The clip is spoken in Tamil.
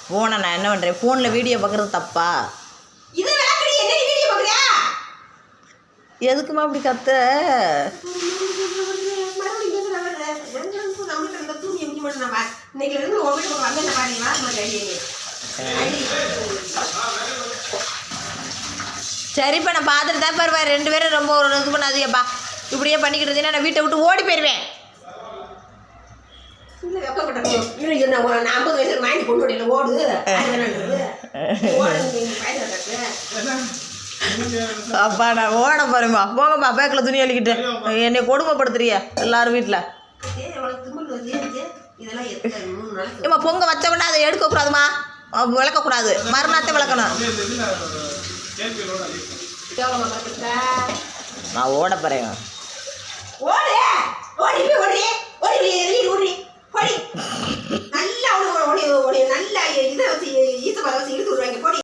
ஃபோனை நான் என்ன பண்ணுறேன்? ஃபோனில் வீடியோ பார்க்குறது தப்பா? இது விளக்கடி என்ன வீடியோ பார்க்குறியா? எதுக்குமா அப்படி கத்த? சரிப்பா, நான் பார்த்துட்டு தான் பாருவேன். 2 பேரும் ரொம்ப ஒரு இது பண்ணாதீங்கப்பா. இப்படியே பண்ணிக்கிட்டு இருந்தீங்கன்னா நான் வீட்டை விட்டு ஓடி போயிடுவேன். நான் 50 வயசுல வாங்கி கொண்டு வரல ஓடு. அப்பா நான் ஓட போறேன்ப்பா. போங்கப்பா, பேக்கில் துணி அள்ளிக்கிட்டு என்னை கொடுமைப்படுத்துறிய எல்லாரும் வீட்டில். ஏம்மா பொங்க வச்சவொடனே அதை எடுக்கக்கூடாதுமா, விளக்கக்கூடாது, மறுநாளத்தை விளக்கணும். நான் ஓட போறேன். ஓடி ஓடி ஓடி ஓடி ஓடி நல்லா